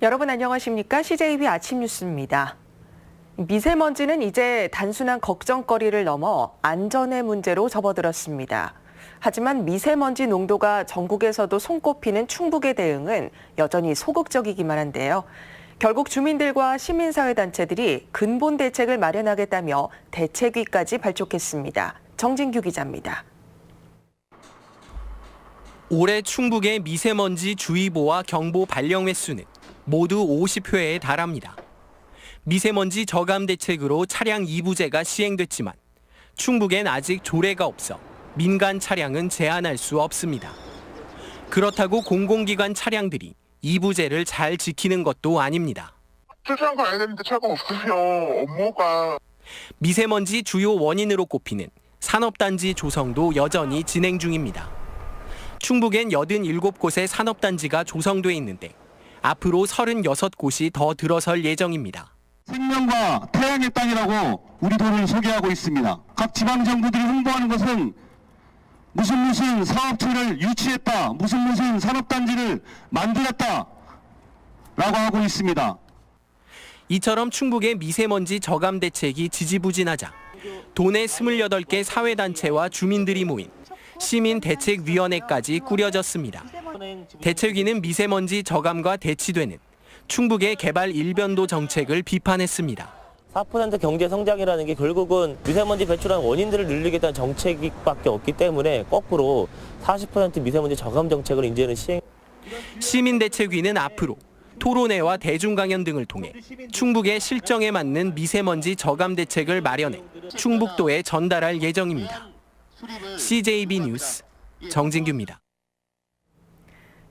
여러분 안녕하십니까? CJB 아침 뉴스입니다. 미세먼지는 이제 단순한 걱정거리를 넘어 안전의 문제로 접어들었습니다. 하지만 미세먼지 농도가 전국에서도 손꼽히는 충북의 대응은 여전히 소극적이기만 한데요. 결국 주민들과 시민사회단체들이 근본 대책을 마련하겠다며 대책위까지 발족했습니다. 정진규 기자입니다. 올해 충북의 미세먼지 주의보와 경보 발령 횟수는 모두 50회에 달합니다. 미세먼지 저감 대책으로 차량 2부제가 시행됐지만 충북엔 아직 조례가 없어 민간 차량은 제한할 수 없습니다. 그렇다고 공공기관 차량들이 2부제를 잘 지키는 것도 아닙니다. 출장 가야 되는데 차가 없으면 업무가. 미세먼지 주요 원인으로 꼽히는 산업단지 조성도 여전히 진행 중입니다. 충북엔 87곳의 산업단지가 조성돼 있는데 앞으로 36곳이 더 들어설 예정입니다. 생명과 태양의 땅이라고 우리 도를 소개하고 있습니다. 각 지방정부들이 홍보하는 것은 무슨 사업체를 유치했다, 무슨 산업단지를 만들었다 라고 하고 있습니다. 이처럼 충북의 미세먼지 저감 대책이 지지부진하자 도내 28개 사회단체와 주민들이 모인 시민대책위원회까지 꾸려졌습니다. 대책위는 미세먼지 저감과 대치되는 충북의 개발 일변도 정책을 비판했습니다. 4% 경제 성장이라는 게 결국은 미세먼지 배출한 원인들을 늘리겠다는 정책밖에 없기 때문에 거꾸로 40% 미세먼지 저감 정책을 이제는 시행. 시민대책위는 앞으로 토론회와 대중강연 등을 통해 충북의 실정에 맞는 미세먼지 저감 대책을 마련해 충북도에 전달할 예정입니다. CJB 뉴스 정진규입니다.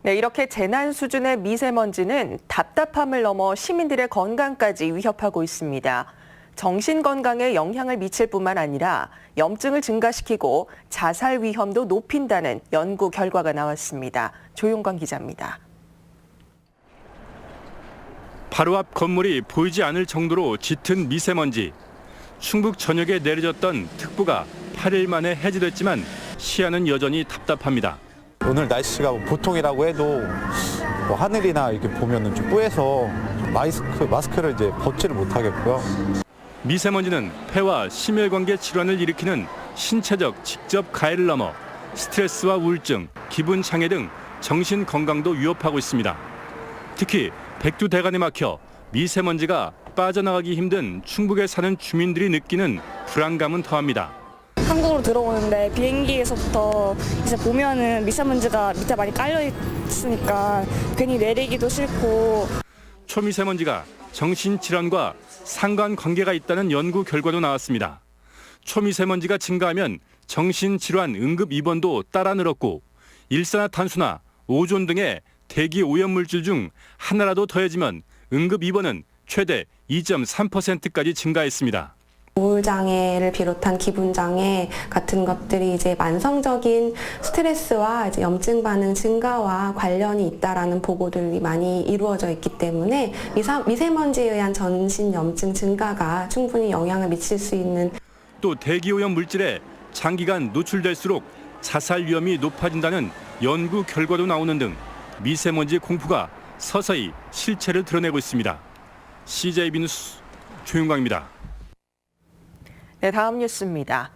네, 이렇게 재난 수준의 미세먼지는 답답함을 넘어 시민들의 건강까지 위협하고 있습니다. 정신 건강에 영향을 미칠 뿐만 아니라 염증을 증가시키고 자살 위험도 높인다는 연구 결과가 나왔습니다. 조용관 기자입니다. 바로 앞 건물이 보이지 않을 정도로 짙은 미세먼지. 충북 전역에 내려졌던 특보가 8일 만에 해제됐지만 시야는 여전히 답답합니다. 오늘 날씨가 보통이라고 해도 하늘이나 이렇게 보면은 좀 뿌해서 마스크를 이제 벗지를 못하겠고요. 미세먼지는 폐와 심혈관계 질환을 일으키는 신체적 직접 가해를 넘어 스트레스와 우울증, 기분 장애 등 정신 건강도 위협하고 있습니다. 특히 백두대간에 막혀 미세먼지가 빠져나가기 힘든 충북에 사는 주민들이 느끼는 불안감은 더합니다. 한국으로 들어오는데 비행기에서부터 이제 보면은 미세먼지가 밑에 많이 깔려 있으니까 괜히 내리기도 싫고. 초미세먼지가 정신질환과 상관관계가 있다는 연구 결과도 나왔습니다. 초미세먼지가 증가하면 정신질환 응급 입원도 따라 늘었고 일산화탄소나 오존 등의 대기 오염물질 중 하나라도 더해지면 응급 입원은 최대 2.3%까지 증가했습니다. 우울장애를 비롯한 기분장애 같은 것들이 이제 만성적인 스트레스와 이제 염증 반응 증가와 관련이 있다라는 보고들이 많이 이루어져 있기 때문에 미세먼지에 의한 전신 염증 증가가 충분히 영향을 미칠 수 있는. 또 대기오염 물질에 장기간 노출될수록 자살 위험이 높아진다는 연구 결과도 나오는 등 미세먼지 공포가 서서히 실체를 드러내고 있습니다. CJB 뉴스 조윤광입니다. 네, 다음 뉴스입니다.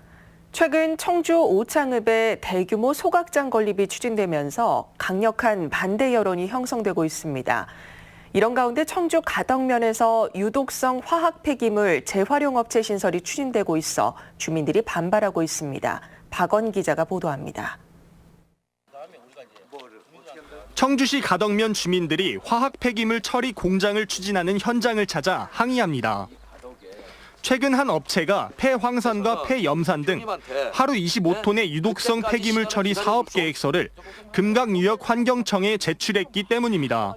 최근 청주 오창읍에 대규모 소각장 건립이 추진되면서 강력한 반대 여론이 형성되고 있습니다. 이런 가운데 청주 가덕면에서 유독성 화학 폐기물 재활용업체 신설이 추진되고 있어 주민들이 반발하고 있습니다. 박원 기자가 보도합니다. 청주시 가덕면 주민들이 화학 폐기물 처리 공장을 추진하는 현장을 찾아 항의합니다. 최근 한 업체가 폐황산과 폐염산 등 하루 25톤의 유독성 폐기물 처리 사업 계획서를 금강유역환경청에 제출했기 때문입니다.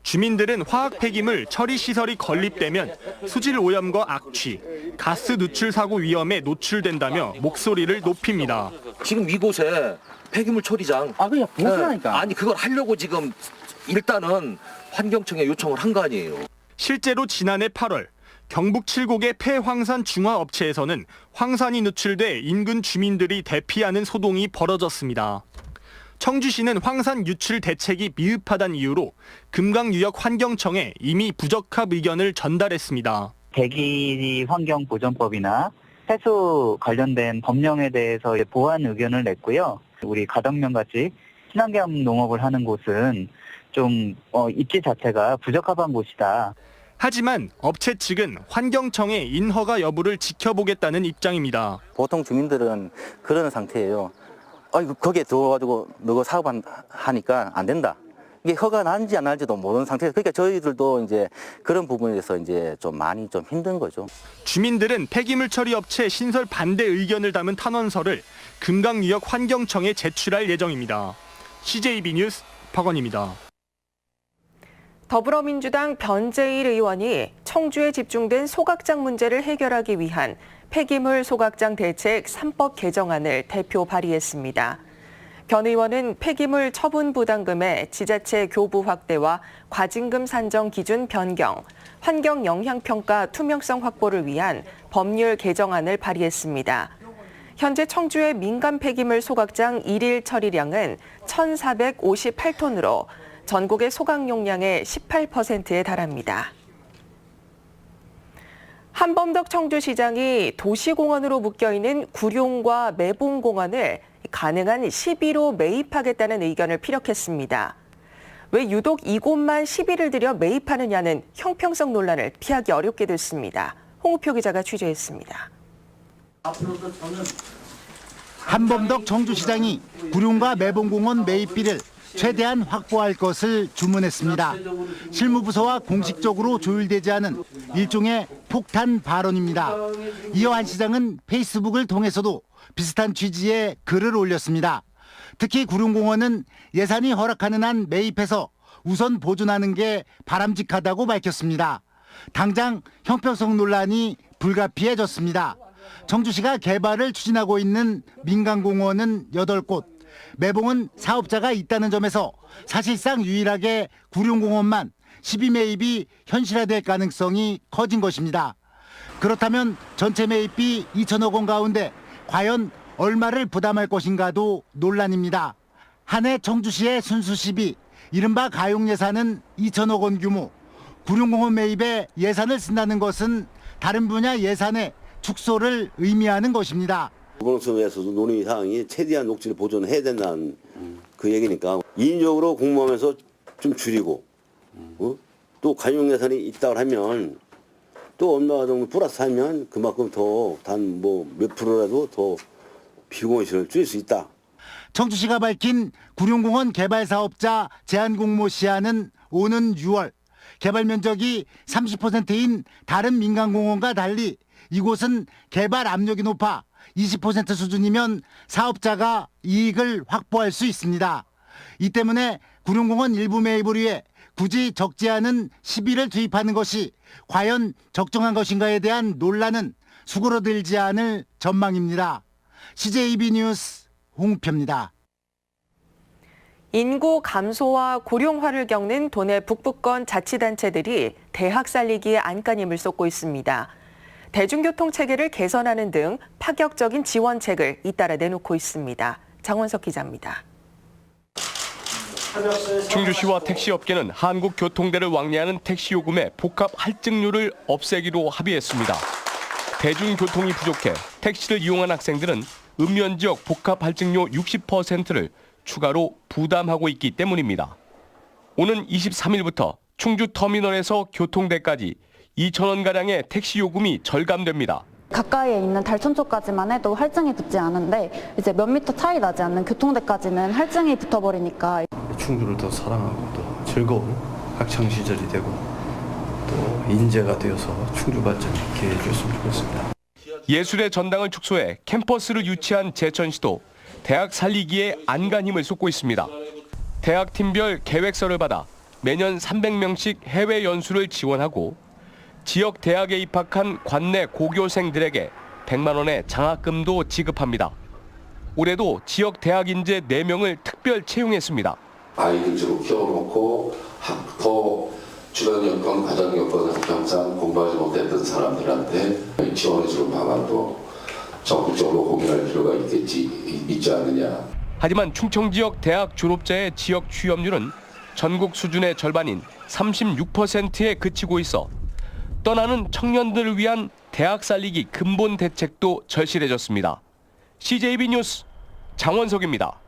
주민들은 화학 폐기물 처리 시설이 건립되면 수질 오염과 악취, 가스 누출 사고 위험에 노출된다며 목소리를 높입니다. 지금 이곳에 폐기물 처리장. 그냥 보수라니까. 아니 그걸 하려고 지금 일단은 환경청에 요청을 한 거 아니에요. 실제로 지난해 8월 경북 7곡의 폐황산 중화업체에서는 황산이 누출돼 인근 주민들이 대피하는 소동이 벌어졌습니다. 청주시는 황산 유출 대책이 미흡하다는 이유로 금강유역 환경청에 이미 부적합 의견을 전달했습니다. 대기 환경 보존법이나 해수 관련된 법령에 대해서 보완 의견을 냈고요. 우리 가덕면 같이 친환경 농업을 하는 곳은 좀 입지 자체가 부적합한 곳이다. 하지만 업체 측은 환경청의 인허가 여부를 지켜보겠다는 입장입니다. 보통 주민들은 그런 상태예요. 거기에 들어가지고 너가 사업하니까 안 된다. 이게 허가 난지 안 날지도 모르는 상태에서 그러니까 저희들도 이제 그런 부분에서 이제 좀 많이 좀 힘든 거죠. 주민들은 폐기물 처리 업체 신설 반대 의견을 담은 탄원서를 금강유역 환경청에 제출할 예정입니다. CJB 뉴스 박원입니다. 더불어민주당 변재일 의원이 청주에 집중된 소각장 문제를 해결하기 위한 폐기물 소각장 대책 3법 개정안을 대표 발의했습니다. 변 의원은 폐기물 처분 부담금의 지자체 교부 확대와 과징금 산정 기준 변경, 환경 영향 평가 투명성 확보를 위한 법률 개정안을 발의했습니다. 현재 청주의 민간 폐기물 소각장 일일 처리량은 1,458톤으로 전국의 소각 용량의 18%에 달합니다. 한범덕 청주시장이 도시공원으로 묶여있는 구룡과 매봉공원을 가능한 10위로 매입하겠다는 의견을 피력했습니다. 왜 유독 이곳만 10위를 들여 매입하느냐는 형평성 논란을 피하기 어렵게 됐습니다. 홍우표 기자가 취재했습니다. 한범덕 청주시장이 구룡과 매봉공원 매입비를 최대한 확보할 것을 주문했습니다. 실무부서와 공식적으로 조율되지 않은 일종의 폭탄 발언입니다. 이어 한 시장은 페이스북을 통해서도 비슷한 취지의 글을 올렸습니다. 특히 구룡공원은 예산이 허락하는 한 매입해서 우선 보존하는 게 바람직하다고 밝혔습니다. 당장 형평성 논란이 불가피해졌습니다. 청주시가 개발을 추진하고 있는 민간공원은 8곳, 매봉은 사업자가 있다는 점에서 사실상 유일하게 구룡공원만 12 매입이 현실화될 가능성이 커진 것입니다. 그렇다면 전체 매입비 2천억 원 가운데 과연 얼마를 부담할 것인가도 논란입니다. 한 해 청주시의 순수 시비, 이른바 가용 예산은 2천억 원 규모. 구룡공원 매입에 예산을 쓴다는 것은 다른 분야 예산의 축소를 의미하는 것입니다. 보건소에서도 논의 사항이 최대한 녹지를 보존해야 된다는 그 얘기니까 인적으로 공모하면서 좀 줄이고 또 가용 예산이 있다고 하면 또 얼마 정도 플러스 하면 그만큼 더 단 몇 프로라도 더 비공원시설을 줄일 수 있다. 청주시가 밝힌 구룡공원 개발 사업자 제한 공모 시한은 오는 6월. 개발 면적이 30%인 다른 민간공원과 달리 이곳은 개발 압력이 높아 20% 수준이면 사업자가 이익을 확보할 수 있습니다. 이 때문에 구룡공원 일부 매입을 위해 굳이 적지 않은 시비를 투입하는 것이 과연 적정한 것인가에 대한 논란은 수그러들지 않을 전망입니다. CJB 뉴스 홍우표입니다. 인구 감소와 고령화를 겪는 도내 북부권 자치단체들이 대학 살리기에 안간힘을 쏟고 있습니다. 대중교통 체계를 개선하는 등 파격적인 지원책을 잇따라 내놓고 있습니다. 장원석 기자입니다. 충주시와 택시업계는 한국교통대를 왕래하는 택시 요금의 복합 할증료를 없애기로 합의했습니다. 대중교통이 부족해 택시를 이용한 학생들은 읍면지역 복합 할증료 60%를 추가로 부담하고 있기 때문입니다. 오는 23일부터 충주터미널에서 교통대까지 2,000원가량의 택시 요금이 절감됩니다. 가까이에 있는 달천초까지만 해도 할증이 붙지 않은데 이제 몇 미터 차이 나지 않는 교통대까지는 할증이 붙어버리니까 충주를 더 사랑하고 또 즐거운 학창시절이 되고 또 인재가 되어서 충주 발전에 기여해 줬으면 좋겠습니다. 예술의 전당을 축소해 캠퍼스를 유치한 제천시도 대학 살리기에 안간힘을 쏟고 있습니다. 대학 팀별 계획서를 받아 매년 300명씩 해외 연수를 지원하고 지역 대학에 입학한 관내 고교생들에게 100만 원의 장학금도 지급합니다. 올해도 지역 대학 인재 4명을 특별 채용했습니다. 아이들 좀 키워놓고 더 주변 여건, 가정 여건, 학교상 공부하지 못했던 사람들한테 지원해주는 방안도 적극적으로 고민할 필요가 있지 않느냐. 하지만 충청 지역 대학 졸업자의 지역 취업률은 전국 수준의 절반인 36%에 그치고 있어 떠나는 청년들을 위한 대학 살리기 근본 대책도 절실해졌습니다. CJB 뉴스 장원석입니다.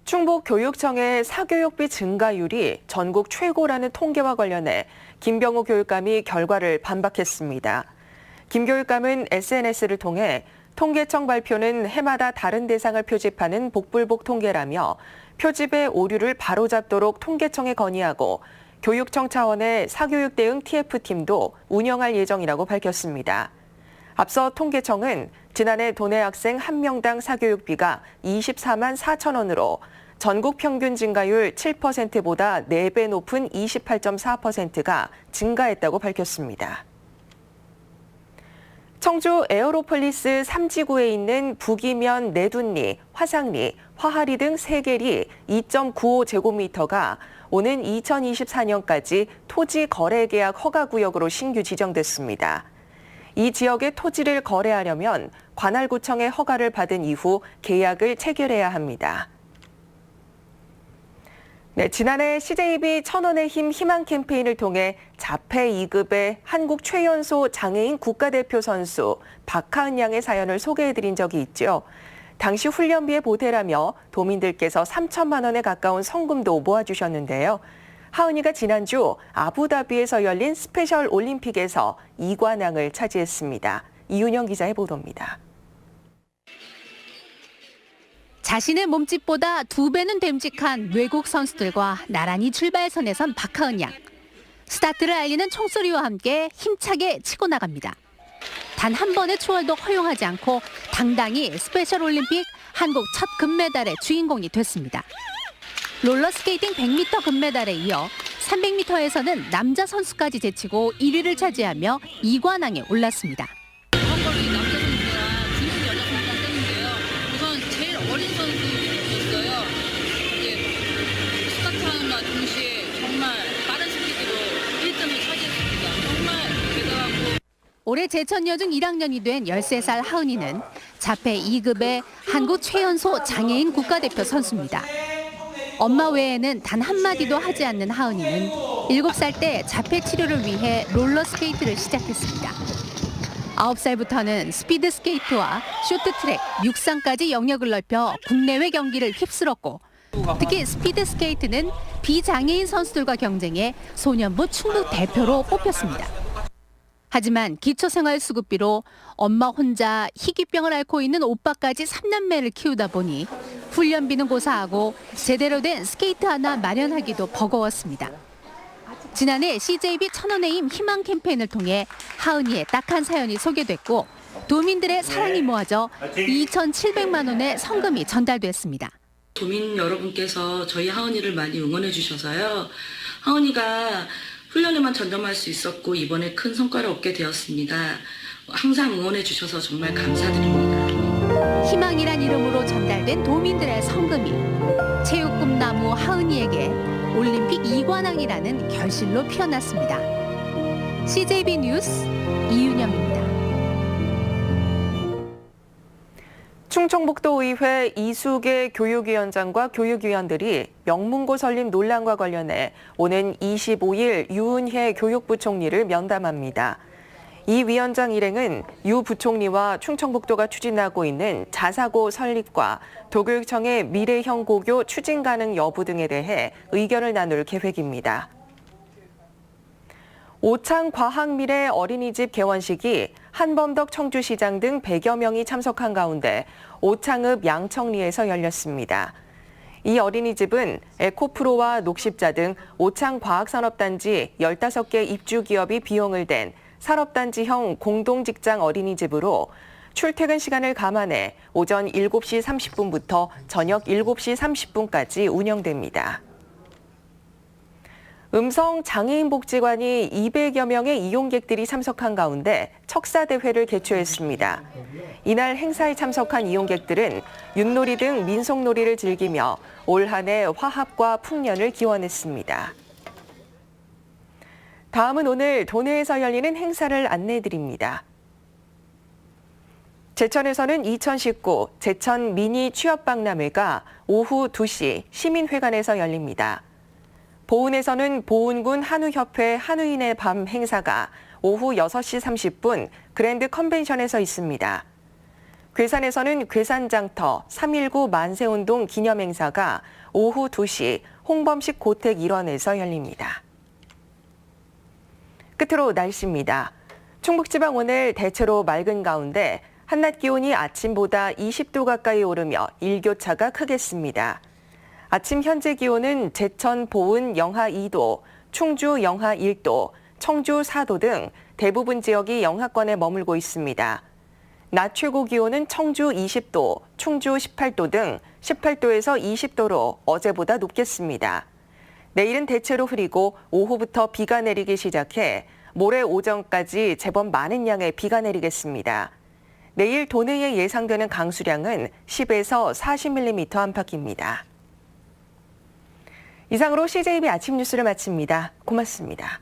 충북교육청의 사교육비 증가율이 전국 최고라는 통계와 관련해 김병우 교육감이 결과를 반박했습니다. 김 교육감은 SNS를 통해 통계청 발표는 해마다 다른 대상을 표집하는 복불복 통계라며 표집의 오류를 바로잡도록 통계청에 건의하고 교육청 차원의 사교육 대응 TF팀도 운영할 예정이라고 밝혔습니다. 앞서 통계청은 지난해 도내 학생 1명당 사교육비가 24만 4천 원으로 전국 평균 증가율 7%보다 4배 높은 28.4%가 증가했다고 밝혔습니다. 청주 에어로폴리스 3지구에 있는 북이면 내둔리, 화상리, 화하리 등 3개리 2.95제곱미터가 오는 2024년까지 토지 거래 계약 허가구역으로 신규 지정됐습니다. 이 지역의 토지를 거래하려면 관할구청의 허가를 받은 이후 계약을 체결해야 합니다. 네, 지난해 CJB 천원의 힘 희망 캠페인을 통해 자폐 2급의 한국 최연소 장애인 국가대표 선수 박하은 양의 사연을 소개해드린 적이 있죠. 당시 훈련비의 보태라며 도민들께서 3천만 원에 가까운 성금도 모아주셨는데요. 하은이가 지난주 아부다비에서 열린 스페셜 올림픽에서 2관왕을 차지했습니다. 이윤영 기자의 보도입니다. 자신의 몸집보다 2배는 됨직한 외국 선수들과 나란히 출발선에 선 박하은 양. 스타트를 알리는 총소리와 함께 힘차게 치고 나갑니다. 단 한 번의 초월도 허용하지 않고 당당히 스페셜 올림픽 한국 첫 금메달의 주인공이 됐습니다. 롤러스케이팅 100m 금메달에 이어 300m에서는 남자 선수까지 제치고 1위를 차지하며 2관왕에 올랐습니다. 올해 제천여 중 1학년이 된 13살 하은이는 자폐 2급의 한국 최연소 장애인 국가대표 선수입니다. 엄마 외에는 단 한마디도 하지 않는 하은이는 7살 때 자폐 치료를 위해 롤러스케이트를 시작했습니다. 9살부터는 스피드스케이트와 쇼트트랙, 육상까지 영역을 넓혀 국내외 경기를 휩쓸었고 특히 스피드스케이트는 비장애인 선수들과 경쟁해 소년부 충북 대표로 뽑혔습니다. 하지만 기초생활수급비로 엄마 혼자 희귀병을 앓고 있는 오빠까지 3남매를 키우다 보니 훈련비는 고사하고 제대로 된 스케이트 하나 마련하기도 버거웠습니다. 지난해 CJB 천원의 힘 희망 캠페인을 통해 하은이의 딱한 사연이 소개됐고 도민들의 사랑이 모아져 2,700만 원의 성금이 전달됐습니다. 도민 여러분께서 저희 하은이를 많이 응원해 주셔서요. 하은이가 훈련에만 전념할 수 있었고 이번에 큰 성과를 얻게 되었습니다. 항상 응원해 주셔서 정말 감사드립니다. 희망이란 이름으로 전달된 도민들의 성금이 체육 꿈나무 하은이에게 올림픽 2관왕이라는 결실로 피어났습니다. CJB 뉴스 이윤영입니다. 충청북도의회 이수계 교육위원장과 교육위원들이 명문고 설립 논란과 관련해 오는 25일 유은혜 교육부 총리를 면담합니다. 이 위원장 일행은 유 부총리와 충청북도가 추진하고 있는 자사고 설립과 도교육청의 미래형 고교 추진 가능 여부 등에 대해 의견을 나눌 계획입니다. 오창 과학미래 어린이집 개원식이 한범덕 청주시장 등 100여 명이 참석한 가운데 오창읍 양청리에서 열렸습니다. 이 어린이집은 에코프로와 녹십자 등 오창 과학산업단지 15개 입주기업이 비용을 댄 산업단지형 공동직장 어린이집으로 출퇴근 시간을 감안해 오전 7시 30분부터 저녁 7시 30분까지 운영됩니다. 음성 장애인 복지관이 200여 명의 이용객들이 참석한 가운데 척사대회를 개최했습니다. 이날 행사에 참석한 이용객들은 윷놀이 등 민속놀이를 즐기며 올 한 해 화합과 풍년을 기원했습니다. 다음은 오늘 도내에서 열리는 행사를 안내해드립니다. 제천에서는 2019 제천 미니 취업박람회가 오후 2시 시민회관에서 열립니다. 보은에서는 보은군 한우협회 한우인의 밤 행사가 오후 6시 30분 그랜드 컨벤션에서 있습니다. 괴산에서는 괴산장터 3.19 만세운동 기념행사가 오후 2시 홍범식 고택 일원에서 열립니다. 끝으로 날씨입니다. 충북지방 오늘 대체로 맑은 가운데 한낮 기온이 아침보다 20도 가까이 오르며 일교차가 크겠습니다. 아침 현재 기온은 제천, 보은 영하 2도, 충주 영하 1도, 청주 4도 등 대부분 지역이 영하권에 머물고 있습니다. 낮 최고 기온은 청주 20도, 충주 18도 등 18도에서 20도로 어제보다 높겠습니다. 내일은 대체로 흐리고 오후부터 비가 내리기 시작해 모레 오전까지 제법 많은 양의 비가 내리겠습니다. 내일 도내에 예상되는 강수량은 10에서 40mm 안팎입니다. 이상으로 CJB 아침 뉴스를 마칩니다. 고맙습니다.